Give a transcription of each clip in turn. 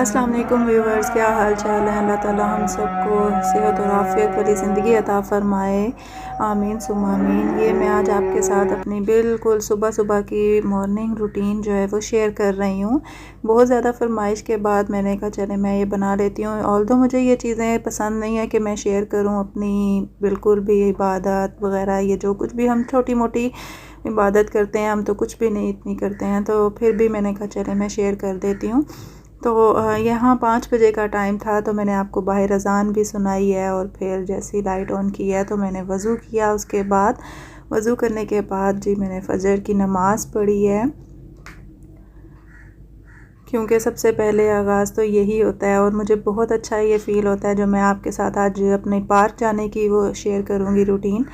अस्सलाम वालेकुम व्यूवर्स, क्या हाल चाल है। अल्लाह ताला हम सबको सेहत और आफ़ियत वाली ज़िंदगी अता फ़रमाए, आमीन सुम्मा आमीन। ये मैं आज आपके साथ अपनी बिल्कुल सुबह सुबह की मॉर्निंग रूटीन जो है वो शेयर कर रही हूँ। बहुत ज़्यादा फरमाइश के बाद मैंने कहा चले मैं ये बना लेती हूँ। ऑल्दो मुझे ये चीज़ें पसंद नहीं है कि मैं शेयर करूँ अपनी बिल्कुल भी इबादत वग़ैरह, ये जो कुछ भी हम छोटी मोटी इबादत करते हैं, हम तो कुछ भी नहीं इतनी करते हैं, तो फिर भी मैंने कहा चले मैं शेयर कर देती हूँ। तो यहाँ 5 बजे का टाइम था, तो मैंने आपको बाहर अज़ान भी सुनाई है और फिर जैसे ही लाइट ऑन की है तो मैंने वज़ू किया। उसके बाद वज़ू करने के बाद जी मैंने फ़जर की नमाज़ पढ़ी है, क्योंकि सबसे पहले आगाज़ तो यही होता है और मुझे बहुत अच्छा ये फ़ील होता है जो मैं आपके साथ आज अपने पार्क जाने की वो शेयर करूँगी रूटीन।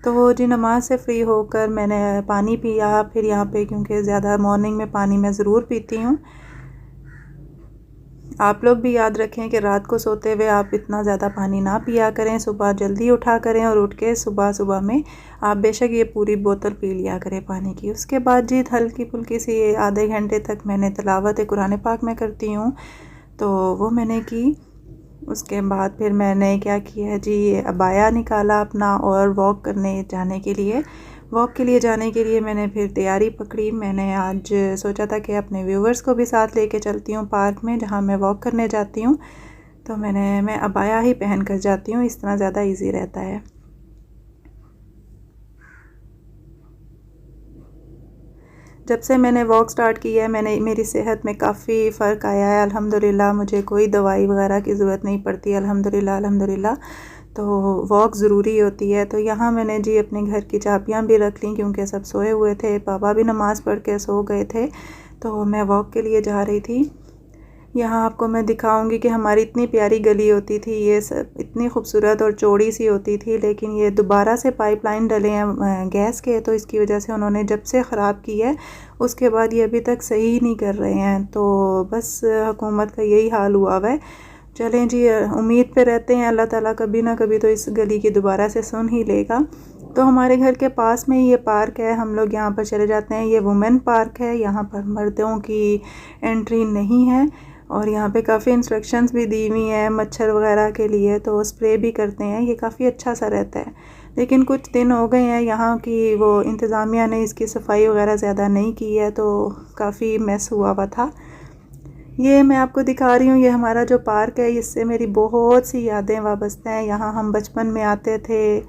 तो जी नमाज से फ़्री होकर मैंने पानी पिया। फिर यहाँ पे क्योंकि ज़्यादा मॉर्निंग में पानी मैं ज़रूर पीती हूँ। आप लोग भी याद रखें कि रात को सोते हुए आप इतना ज़्यादा पानी ना पिया करें, सुबह जल्दी उठा करें और उठ के सुबह सुबह में आप बेशक ये पूरी बोतल पी लिया करें पानी की। उसके बाद जी हल्की फुल्की सी आधे घंटे तक मैंने तिलावत कुरान पाक में करती हूँ, तो वो मैंने की। उसके बाद फिर मैंने क्या किया जी, अबाया निकाला अपना और वॉक करने जाने के लिए। वॉक के लिए जाने के लिए मैंने फिर तैयारी पकड़ी। मैंने आज सोचा था कि अपने व्यूवर्स को भी साथ लेके चलती हूँ पार्क में जहाँ मैं वॉक करने जाती हूँ, तो मैं अबाया ही पहन कर जाती हूँ, इस तरह ज़्यादा इजी रहता है। जब से मैंने वॉक स्टार्ट की है मेरी सेहत में काफ़ी फ़र्क आया है अल्हम्दुलिल्लाह। मुझे कोई दवाई वगैरह की ज़रूरत नहीं पड़ती अल्हम्दुलिल्लाह अल्हम्दुलिल्लाह। तो वॉक ज़रूरी होती है। तो यहाँ मैंने जी अपने घर की चाबियाँ भी रख लीं क्योंकि सब सोए हुए थे, पापा भी नमाज़ पढ़ के सो गए थे, तो मैं वॉक के लिए जा रही थी। यहाँ आपको मैं दिखाऊंगी कि हमारी इतनी प्यारी गली होती थी, ये सब इतनी खूबसूरत और चौड़ी सी होती थी, लेकिन ये दोबारा से पाइपलाइन डले हैं गैस के, तो इसकी वजह से उन्होंने जब से ख़राब की है उसके बाद ये अभी तक सही नहीं कर रहे हैं। तो बस हुकूमत का यही हाल हुआ है। चलें जी, उम्मीद पे रहते हैं, अल्लाह ताला कभी ना कभी तो इस गली की दोबारा से सुन ही लेगा। तो हमारे घर के पास में ही ये पार्क है, हम लोग यहाँ पर चले जाते हैं। ये वुमेन पार्क है, यहाँ पर मर्दों की एंट्री नहीं है और यहाँ पे काफ़ी इंस्ट्रक्शंस भी दी हुई हैं मच्छर वगैरह के लिए, तो स्प्रे भी करते हैं, ये काफ़ी अच्छा सा रहता है। लेकिन कुछ दिन हो गए हैं यहाँ की वो इंतज़ामिया ने इसकी सफाई वगैरह ज़्यादा नहीं की है, तो काफ़ी मैस हुआ हुआ था। ये मैं आपको दिखा रही हूँ, ये हमारा जो पार्क है, इससे मेरी बहुत सी यादें वाबस्ता हैं। यहाँ हम बचपन में आते थे,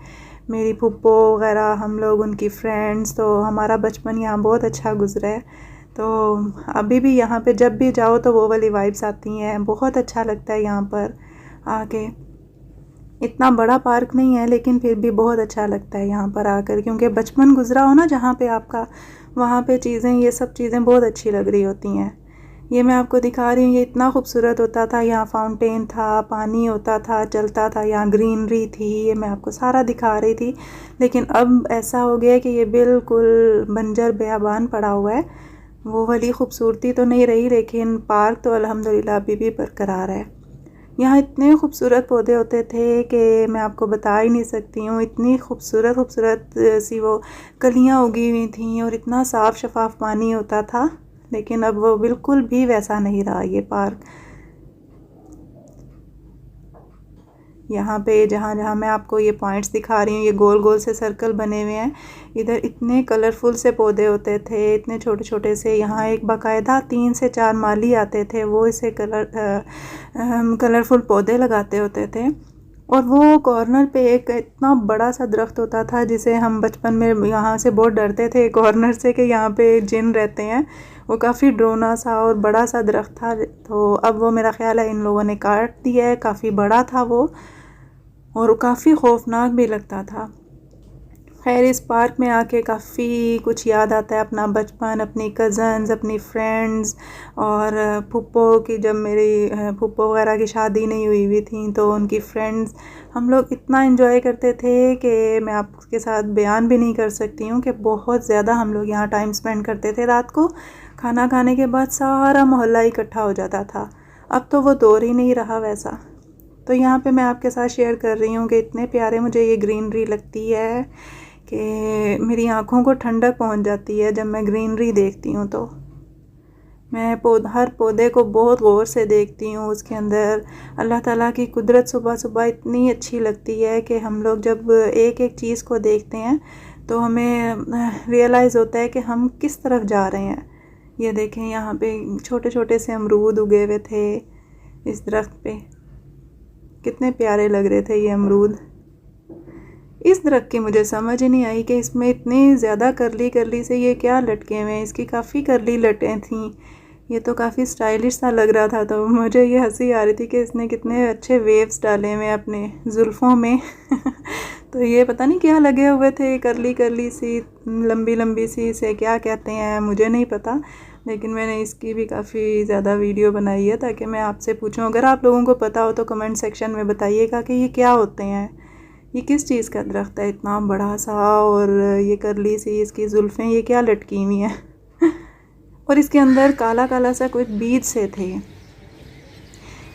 मेरी फुप्पो वगैरह, हम लोग उनकी फ्रेंड्स, तो हमारा बचपन यहाँ बहुत अच्छा गुजरा है। तो अभी भी यहाँ पे जब भी जाओ तो वो वाली वाइब्स आती हैं, बहुत अच्छा लगता है यहाँ पर आके। इतना बड़ा पार्क नहीं है लेकिन फिर भी बहुत अच्छा लगता है यहाँ पर आकर, क्योंकि बचपन गुजरा हो ना जहाँ पे आपका, वहाँ पे चीज़ें, ये सब चीज़ें बहुत अच्छी लग रही होती हैं। ये मैं आपको दिखा रही हूँ, ये इतना खूबसूरत होता था, यहाँ फाउंटेन था, पानी होता था, चलता था, यहाँ ग्रीनरी थी, ये मैं आपको सारा दिखा रही थी। लेकिन अब ऐसा हो गया कि ये बिल्कुल बंजर बेयाबान पड़ा हुआ है। वो वाली खूबसूरती तो नहीं रही, लेकिन पार्क तो अल्हम्दुलिल्लाह अभी भी बरकरार है। यहाँ इतने खूबसूरत पौधे होते थे कि मैं आपको बता ही नहीं सकती हूँ। इतनी खूबसूरत खूबसूरत सी वो कलियाँ उगी हुई थीं और इतना साफ़ शफाफ पानी होता था, लेकिन अब वो बिल्कुल भी वैसा नहीं रहा ये पार्क। यहाँ पे जहाँ जहाँ मैं आपको ये पॉइंट्स दिखा रही हूँ, ये गोल गोल से सर्कल बने हुए हैं, इधर इतने कलरफुल से पौधे होते थे, इतने छोटे छोटे से। यहाँ एक बाकायदा 3 से 4 माली आते थे, वो इसे कलरफुल पौधे लगाते होते थे। और वो कॉर्नर पे एक इतना बड़ा सा दरख्त होता था जिसे हम बचपन में यहाँ से बहुत डरते थे कॉर्नर से कि यहाँ पे जिन रहते हैं। वो काफ़ी ड्रोना सा और बड़ा सा दरख्त था, तो अब वो मेरा ख्याल है इन लोगों ने काट दिया है। काफ़ी बड़ा था वो और काफ़ी खौफनाक भी लगता था। खैर इस पार्क में आके काफ़ी कुछ याद आता है, अपना बचपन, अपनी कज़न्स, अपनी फ्रेंड्स और फुप्पो की, जब मेरी फुप्पो वगैरह की शादी नहीं हुई थी तो उनकी फ्रेंड्स, हम लोग इतना एंजॉय करते थे कि मैं आपके साथ बयान भी नहीं कर सकती हूँ कि बहुत ज़्यादा हम लोग यहाँ टाइम स्पेंड करते थे। रात को खाना खाने के बाद सारा मोहल्ला इकट्ठा हो जाता था। अब तो वो दौर ही नहीं रहा वैसा। तो यहाँ पे मैं आपके साथ शेयर कर रही हूँ कि इतने प्यारे मुझे ये ग्रीनरी लगती है कि मेरी आँखों को ठंडक पहुँच जाती है जब मैं ग्रीनरी देखती हूँ। तो मैं हर पौधे को बहुत गौर से देखती हूँ। उसके अंदर अल्लाह ताला की कुदरत सुबह सुबह इतनी अच्छी लगती है कि हम लोग जब एक एक चीज़ को देखते हैं तो हमें रियलाइज़ होता है कि हम किस तरफ जा रहे हैं। ये देखें, यहाँ पे छोटे छोटे से अमरूद उगे हुए थे इस दरख्त पे, कितने प्यारे लग रहे थे ये अमरूद। इस दरख्त की मुझे समझ ही नहीं आई कि इसमें इतनी ज़्यादा करली करली से ये क्या लटके हुए हैं। इसकी काफ़ी करली लटें थीं, ये तो काफ़ी स्टाइलिश सा लग रहा था। तो मुझे ये हंसी आ रही थी कि इसने कितने अच्छे वेव्स डाले हुए अपने जुल्फ़ों में तो ये पता नहीं क्या लगे हुए थे, करली करली सी, लंबी लंबी सी, इसे क्या कहते हैं मुझे नहीं पता। लेकिन मैंने इसकी भी काफ़ी ज़्यादा वीडियो बनाई है ताकि मैं आपसे पूछूं। अगर आप लोगों को पता हो तो कमेंट सेक्शन में बताइएगा कि ये क्या होते हैं, ये किस चीज़ का दरख्त है इतना बड़ा सा, और ये करली सी इसकी जुल्फ़ें ये क्या लटकी हुई हैं और इसके अंदर काला काला सा कुछ बीज से थे।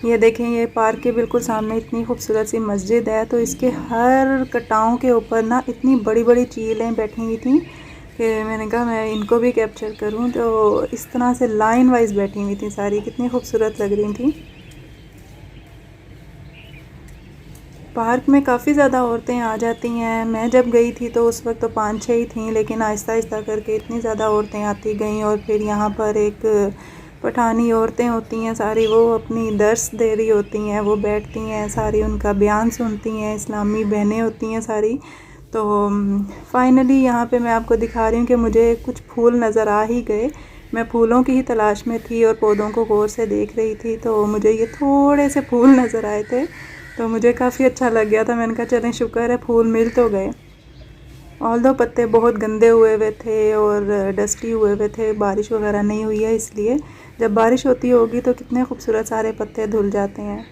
ये देखें, ये पार्क के बिल्कुल सामने इतनी खूबसूरत सी मस्जिद है, तो इसके हर कटाओं के ऊपर ना इतनी बड़ी बड़ी चीलें बैठी हुई थी कि मैंने कहा मैं इनको भी कैप्चर करूं। तो इस तरह से लाइन वाइज बैठी हुई थी सारी, कितनी खूबसूरत लग रही थी। पार्क में काफ़ी ज़्यादा औरतें आ जाती हैं। मैं जब गई थी तो उस वक्त तो 5-6 ही थीं, लेकिन आहिस्ता आहिस्ता करके इतनी ज़्यादा औरतें आती गईं। और फिर यहाँ पर एक पठानी औरतें होती हैं सारी, वो अपनी दर्स दे रही होती हैं, वो बैठती हैं सारी, उनका बयान सुनती हैं, इस्लामी बहनें होती हैं सारी। तो फाइनली यहाँ पे मैं आपको दिखा रही हूँ कि मुझे कुछ फूल नज़र आ ही गए। मैं फूलों की ही तलाश में थी और पौधों को गौर से देख रही थी, तो मुझे ये थोड़े से फूल नज़र आए थे, तो मुझे काफ़ी अच्छा लग गया था। मैंने कहा चलें, शुक्र है फूल मिल तो गए। ऑल्दो पत्ते बहुत गंदे हुए हुए थे और डस्टी हुए हुए थे, बारिश वगैरह नहीं हुई है, इसलिए जब बारिश होती होगी तो कितने खूबसूरत सारे पत्ते धुल जाते हैं।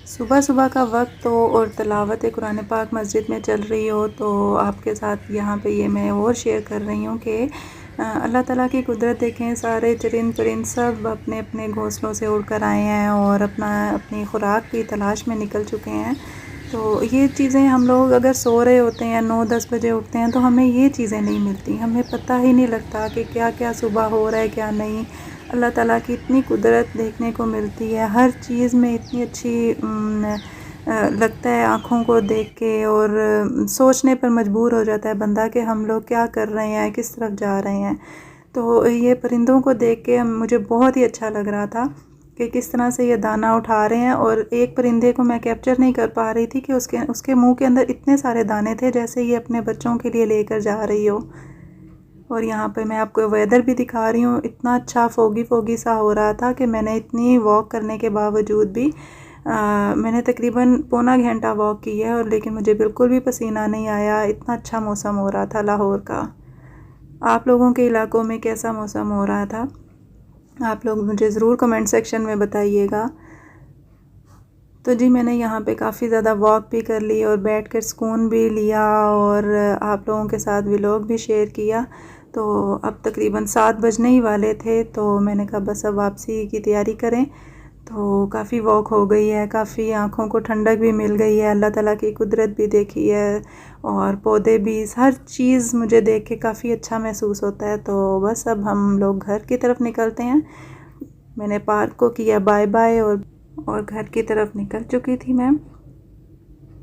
सुबह सुबह का वक्त हो और तिलावत कुरान पाक मस्जिद में चल रही हो, तो आपके साथ यहाँ पे ये मैं और शेयर कर रही हूँ कि अल्लाह ताला की कुदरत देखें। सारे चरिंद परिंद सब अपने अपने घोंसलों से उड़कर आए हैं और अपनी खुराक की तलाश में निकल चुके हैं। तो ये चीज़ें हम लोग अगर सो रहे होते हैं, 9-10 बजे उठते हैं, तो हमें ये चीज़ें नहीं मिलती, हमें पता ही नहीं लगता कि क्या क्या सुबह हो रहा है क्या नहीं। अल्लाह ताला की इतनी कुदरत देखने को मिलती है, हर चीज़ में इतनी अच्छी लगता है आँखों को देख के, और सोचने पर मजबूर हो जाता है बंदा कि हम लोग क्या कर रहे हैं, किस तरफ जा रहे हैं। तो ये परिंदों को देख के मुझे बहुत ही अच्छा लग रहा था कि किस तरह से ये दाना उठा रहे हैं। और एक परिंदे को मैं कैप्चर नहीं कर पा रही थी कि उसके मुंह के अंदर इतने सारे दाने थे, जैसे ये अपने बच्चों के लिए लेकर जा रही हो। और यहाँ पे मैं आपको वेदर भी दिखा रही हूँ, इतना अच्छा फोगी फोगी सा हो रहा था कि मैंने इतनी वॉक करने के बावजूद भी मैंने तकरीबन पौना घंटा वॉक की है, और लेकिन मुझे बिल्कुल भी पसीना नहीं आया। इतना अच्छा मौसम हो रहा था लाहौर का। आप लोगों के इलाकों में कैसा मौसम हो रहा था, आप लोग मुझे ज़रूर कमेंट सेक्शन में बताइएगा। तो जी, मैंने यहाँ पे काफ़ी ज़्यादा वॉक भी कर ली और बैठकर सुकून भी लिया, और आप लोगों के साथ व्लॉग भी शेयर किया। तो अब तकरीबन 7 बजने ही वाले थे, तो मैंने कहा बस अब वापसी की तैयारी करें। तो काफ़ी वॉक हो गई है, काफ़ी आँखों को ठंडक भी मिल गई है, अल्लाह ताला की कुदरत भी देखी है, और पौधे भी, हर चीज़ मुझे देख के काफ़ी अच्छा महसूस होता है। तो बस अब हम लोग घर की तरफ निकलते हैं। मैंने पार्क को किया बाय बाय और घर की तरफ निकल चुकी थी मैं।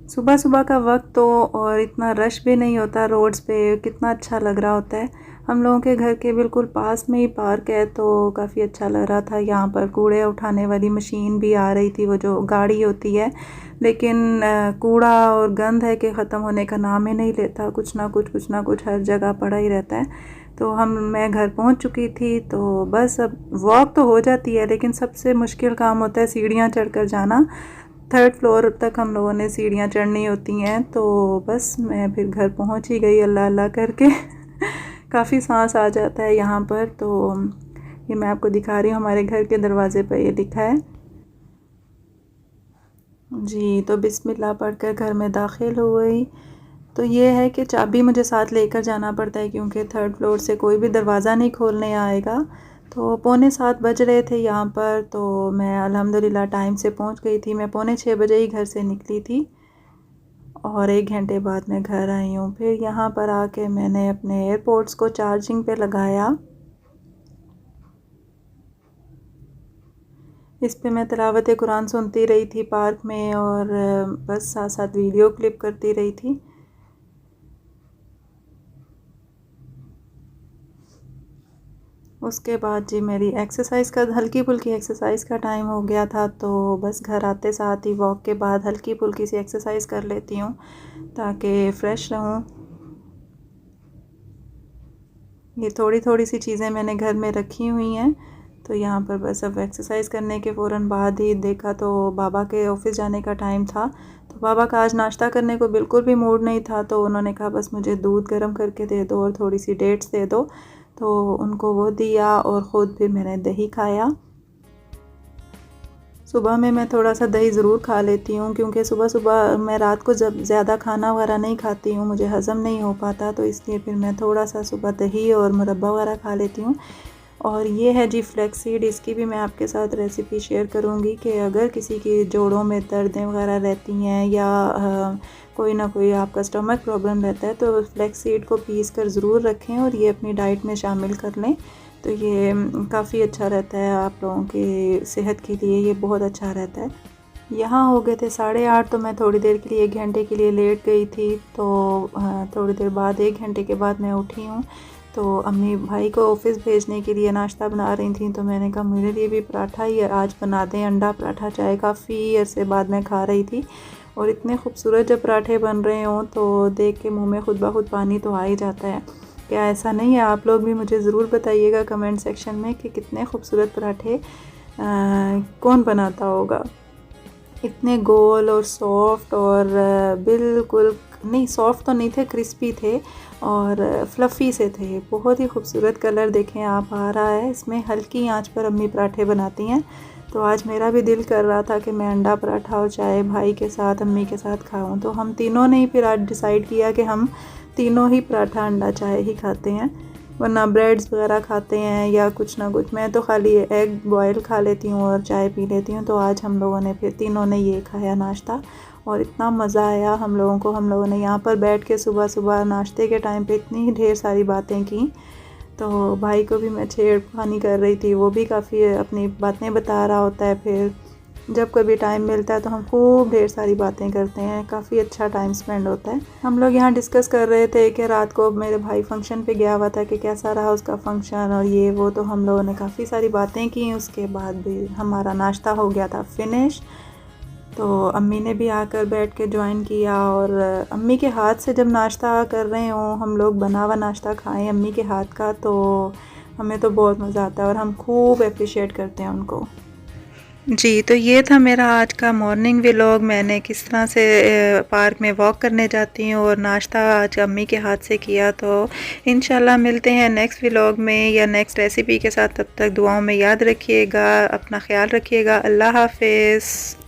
सुबह सुबह का वक्त तो, और इतना रश भी नहीं होता रोड्स पे, कितना अच्छा लग रहा होता है। हम लोगों के घर के बिल्कुल पास में ही पार्क है, तो काफ़ी अच्छा लग रहा था। यहाँ पर कूड़े उठाने वाली मशीन भी आ रही थी, वो जो गाड़ी होती है, लेकिन कूड़ा और गंद है कि ख़त्म होने का नाम ही नहीं लेता, कुछ ना कुछ हर जगह पड़ा ही रहता है। तो मैं घर पहुँच चुकी थी, तो बस अब वॉक तो हो जाती है, लेकिन सबसे मुश्किल काम होता है सीढ़ियाँ चढ़कर जाना। 3rd फ्लोर तक हम लोगों ने सीढ़ियाँ चढ़नी होती हैं। तो बस मैं फिर घर पहुंच ही गई अल्लाह अल्लाह करके काफ़ी सांस आ जाता है यहाँ पर। तो ये मैं आपको दिखा रही हूँ, हमारे घर के दरवाज़े पर ये लिखा है जी। तो बिस्मिल्लाह पढ़कर घर में दाखिल हो गई। तो ये है कि चाबी मुझे साथ लेकर जाना पड़ता है, क्योंकि 3rd फ्लोर से कोई भी दरवाज़ा नहीं खोलने आएगा। तो 6:45 बज रहे थे यहाँ पर, तो मैं अल्हम्दुलिल्लाह टाइम से पहुँच गई थी। मैं 5:45 बजे ही घर से निकली थी, और 1 घंटे बाद मैं घर आई हूँ। फिर यहाँ पर आके मैंने अपने एयरपोर्ट्स को चार्जिंग पे लगाया। इस पे मैं तिलावत कुरान सुनती रही थी पार्क में और बस साथ साथ वीडियो क्लिप करती रही थी। उसके बाद जी मेरी एक्सरसाइज़ का हल्की फुल्की एक्सरसाइज़ का टाइम हो गया था, तो बस घर आते साथ ही वॉक के बाद हल्की फुल्की सी एक्सरसाइज़ कर लेती हूँ ताकि फ़्रेश रहूँ। ये थोड़ी थोड़ी सी चीज़ें मैंने घर में रखी हुई हैं, तो यहाँ पर बस अब एक्सरसाइज़ करने के फ़ौरन बाद ही देखा तो बाबा के ऑफ़िस जाने का टाइम था। तो बाबा का आज नाश्ता करने को बिल्कुल भी मूड नहीं था, तो उन्होंने कहा बस मुझे दूध गर्म करके दे दो और थोड़ी सी डेट्स दे दो, तो उनको वो दिया और ख़ुद फिर मैंने दही खाया। सुबह में मैं थोड़ा सा दही ज़रूर खा लेती हूँ क्योंकि सुबह सुबह मैं रात को जब ज़्यादा खाना वगैरह नहीं खाती हूँ, मुझे हज़म नहीं हो पाता, तो इसलिए फिर मैं थोड़ा सा सुबह दही और मुरब्बा वगैरह खा लेती हूँ। और ये है जी फ्लैक्स सीड, इसकी भी मैं आपके साथ रेसिपी शेयर करूँगी कि अगर किसी की जोड़ों में दर्दें वगैरह रहती हैं या कोई ना कोई आपका स्टमक प्रॉब्लम रहता है तो फ्लैक्स सीड को पीस कर ज़रूर रखें और ये अपनी डाइट में शामिल कर लें, तो ये काफ़ी अच्छा रहता है आप लोगों की सेहत के लिए, ये बहुत अच्छा रहता है। यहाँ हो गए थे 8:30, तो मैं थोड़ी देर के लिए 1 घंटे के लिए लेट गई थी, तो थोड़ी देर बाद 1 घंटे के बाद मैं उठी हूँ। तो अम्मी भाई को ऑफ़िस भेजने के लिए नाश्ता बना रही थी, तो मैंने कहा मेरे लिए भी पराठा ही आज बना दें, अंडा पराठा। चाय काफ़ी अरसे बाद मैं खा रही थी और इतने खूबसूरत जब पराठे बन रहे हों तो देख के मुँह में खुद ब खुद पानी तो आ ही जाता है। क्या ऐसा नहीं है? आप लोग भी मुझे ज़रूर बताइएगा कमेंट सेक्शन में कि कितने खूबसूरत पराठे कौन बनाता होगा। इतने गोल और सॉफ्ट और बिल्कुल नहीं, सॉफ्ट तो नहीं थे, क्रिस्पी थे और फ्लफ़ी से थे। बहुत ही खूबसूरत कलर देखें आप आ रहा है। इसमें हल्की आंच पर अम्मी पराठे बनाती हैं, तो आज मेरा भी दिल कर रहा था कि मैं अंडा पराठा और चाय भाई के साथ अम्मी के साथ खाऊं, तो हम तीनों ने ही फिर आज डिसाइड किया कि हम तीनों ही पराठा अंडा चाय ही खाते हैं, वरना ब्रेड्स वगैरह खाते हैं या कुछ ना कुछ। मैं तो खाली एग बॉयल खा लेती हूँ और चाय पी लेती हूँ, तो आज हम लोगों ने फिर तीनों ने ये खाया नाश्ता और इतना मज़ा आया हम लोगों को। हम लोगों ने यहाँ पर बैठ के सुबह सुबह नाश्ते के टाइम पे इतनी ढेर सारी बातें की, तो भाई को भी मैं छेड़खानी कर रही थी, वो भी काफ़ी अपनी बातें बता रहा होता है। फिर जब कभी टाइम मिलता है तो हम खूब ढेर सारी बातें करते हैं, काफ़ी अच्छा टाइम स्पेंड होता है। हम लोग यहाँ डिस्कस कर रहे थे कि रात को मेरे भाई फंक्शन पे गया हुआ था कि कैसा रहा उसका फंक्शन और ये वो, तो हम लोगों ने काफ़ी सारी बातें की। उसके बाद भी हमारा नाश्ता हो गया था फिनिश, तो अम्मी ने भी आकर बैठ के ज्वाइन किया और अम्मी के हाथ से जब नाश्ता कर रहे हों, हम लोग बना हुआ नाश्ता खाएं अम्मी के हाथ का, तो हमें तो बहुत मज़ा आता है और हम खूब अप्रिशिएट करते हैं उनको। जी, तो ये था मेरा आज का मॉर्निंग व्लॉग। मैंने किस तरह से पार्क में वॉक करने जाती हूँ और नाश्ता आज अम्मी के हाथ से किया। तो इंशाल्लाह मिलते हैं नेक्स्ट व्लॉग में या नेक्स्ट रेसिपी के साथ। तब तक दुआओं में याद रखिएगा, अपना ख्याल रखिएगा। अल्लाह हाफ़िज़।